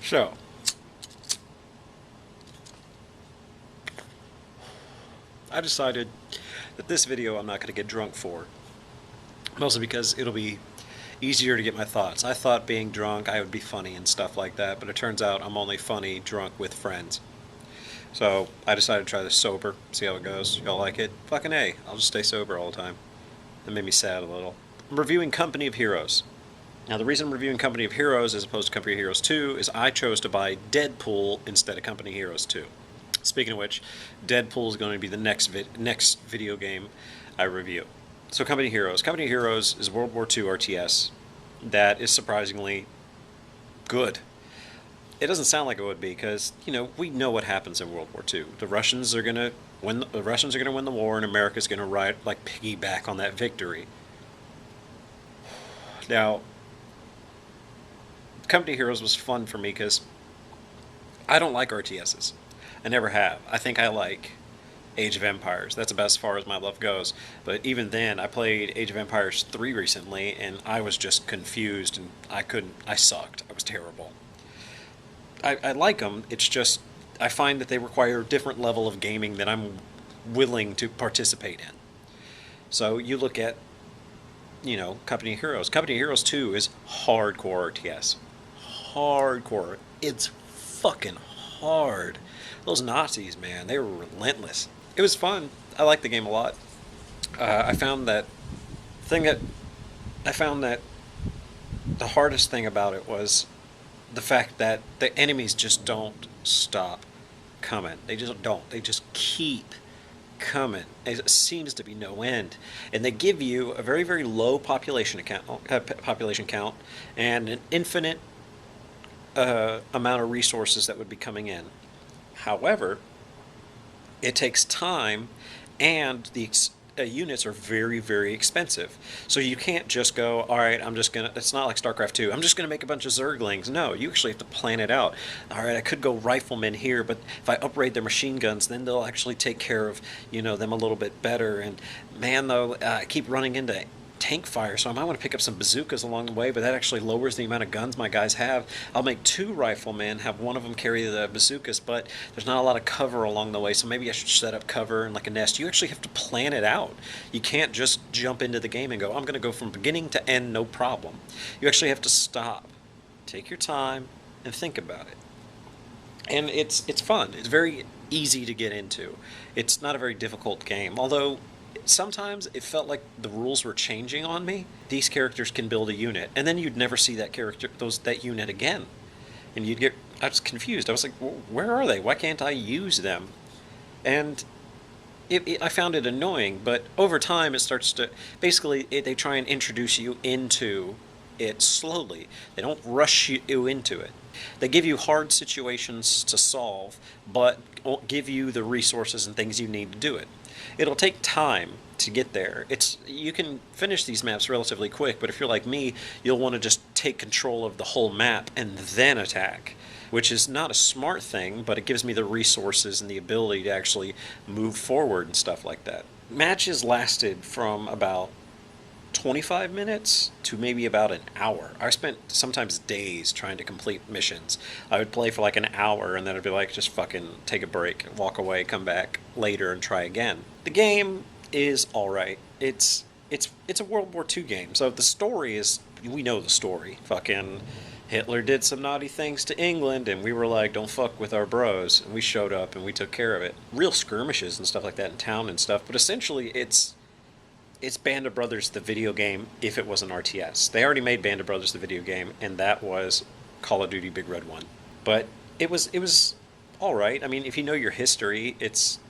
So, I decided that this video I'm not going to get drunk for. Mostly because it'll be easier to get my thoughts. I thought being drunk I would be funny and stuff like that, but it turns out I'm only funny drunk with friends. So I decided to try this sober, see how it goes. Y'all like it? Fucking A. I'll just stay sober all the time. That made me sad a little. I'm reviewing Company of Heroes. Now, the reason I'm reviewing Company of Heroes as opposed to Company of Heroes 2 is I chose to buy Deadpool instead of Company of Heroes 2. Speaking of which, Deadpool is going to be the next video game I review. So, Company of Heroes. Company of Heroes is a World War II RTS that is surprisingly good. It doesn't sound like it would be because we know what happens in World War II. The Russians are gonna win. The Russians are gonna win the war, and America's gonna ride like piggyback on that victory. Now, Company of Heroes was fun for me because I don't like RTSs. I never have. I think I like Age of Empires. That's about as far as my love goes. But even then, I played Age of Empires 3 recently, and I was just confused, and I couldn't. I sucked. I was terrible. I like them. It's just I find that they require a different level of gaming that I'm willing to participate in. So you look at Company of Heroes. Company of Heroes 2 is hardcore RTS. Hardcore. It's fucking hard. Those Nazis, man, they were relentless. It was fun. I liked the game a lot. I found that thing that I found that the hardest thing about it was the fact that the enemies just don't stop coming. They just don't. They just keep coming. It seems to be no end, and they give you a very very low population count, and an infinite amount of resources that would be coming in. However, it takes time, and the units are very, very expensive. So you can't just go, all right, I'm just going to, it's not like StarCraft 2, I'm just going to make a bunch of Zerglings. No, you actually have to plan it out. All right, I could go riflemen here, but if I upgrade their machine guns, then they'll actually take care of, them a little bit better. And man, though, I keep running into tank fire, so I might want to pick up some bazookas along the way, but that actually lowers the amount of guns my guys have. I'll make 2 riflemen, have one of them carry the bazookas, but there's not a lot of cover along the way, so maybe I should set up cover and like a nest. You actually have to plan it out. You can't just jump into the game and go, I'm going to go from beginning to end, no problem. You actually have to stop, take your time, and think about it. And it's fun. It's very easy to get into. It's not a very difficult game, although sometimes it felt like the rules were changing on me. These characters can build a unit, and then you'd never see that unit again, and I was confused. I was like, where are they? Why can't I use them? And I found it annoying, but over time it starts to basically they try and introduce you into it slowly. They don't rush you into it. They give you hard situations to solve, but won't give you the resources and things you need to do it. It'll take time to get there. You can finish these maps relatively quick, but if you're like me, you'll want to just take control of the whole map and then attack, which is not a smart thing, but it gives me the resources and the ability to actually move forward and stuff like that. Matches lasted from about 25 minutes to maybe about an hour. I spent sometimes days trying to complete missions. I would play for like an hour and then I'd be like, just fucking take a break, walk away, come back later and try again. The game is alright. It's a World War II game, so the story is, we know the story. Fucking Hitler did some naughty things to England and we were like, don't fuck with our bros, and we showed up and we took care of it. Real skirmishes and stuff like that in town and stuff, but essentially it's Band of Brothers the video game if it was an RTS. They already made Band of Brothers the video game, and that was Call of Duty Big Red 1. But it was all right. I mean, if you know your history, it's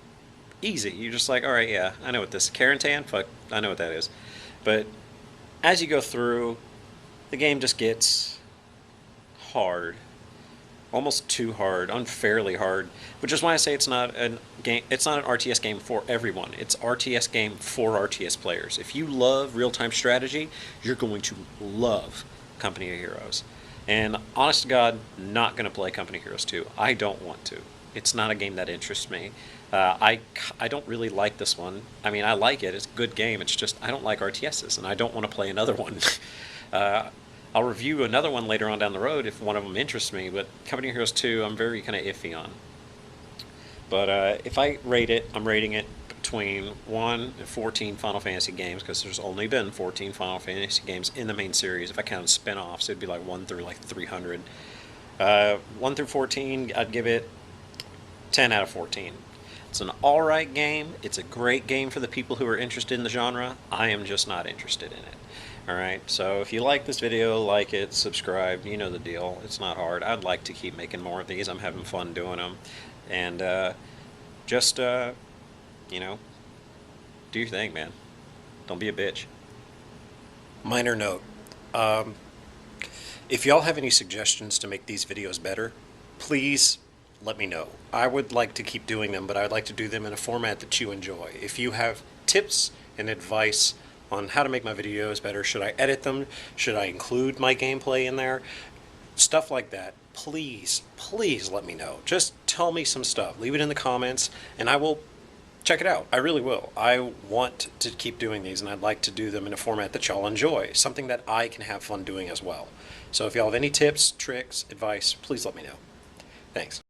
easy. You're just like, all right, yeah, I know what this Carentan, fuck, I know what that is. But as you go through, the game just gets hard, almost too hard, unfairly hard, which is why I say it's not an game. It's not an RTS game for everyone. It's RTS game for RTS players. If you love real-time strategy, you're going to love Company of Heroes. And honest to God, not going to play Company of Heroes 2. I don't want to. It's not a game that interests me. I don't really like this one. I mean, I like it. It's a good game. It's just I don't like RTSs, and I don't want to play another one. I'll review another one later on down the road if one of them interests me, but Company of Heroes 2, I'm very kind of iffy on. But if I rate it, I'm rating it between 1 and 14 Final Fantasy games, because there's only been 14 Final Fantasy games in the main series. If I count spin-offs, it'd be like 1 through like 300. 1 through 14, I'd give it 10 out of 14. It's an alright game. It's a great game for the people who are interested in the genre. I am just not interested in it. Alright, so if you like this video, like it, subscribe, you know the deal. It's not hard. I'd like to keep making more of these. I'm having fun doing them. And just, you know, do your thing, man. Don't be a bitch. Minor note. If y'all have any suggestions to make these videos better, please let me know. I would like to keep doing them, but I'd like to do them in a format that you enjoy. If you have tips and advice on how to make my videos better, should I edit them? Should I include my gameplay in there? Stuff like that. Please, please let me know. Just tell me some stuff. Leave it in the comments, and I will check it out. I really will. I want to keep doing these, and I'd like to do them in a format that y'all enjoy, something that I can have fun doing as well. So if y'all have any tips, tricks, advice, please let me know. Thanks.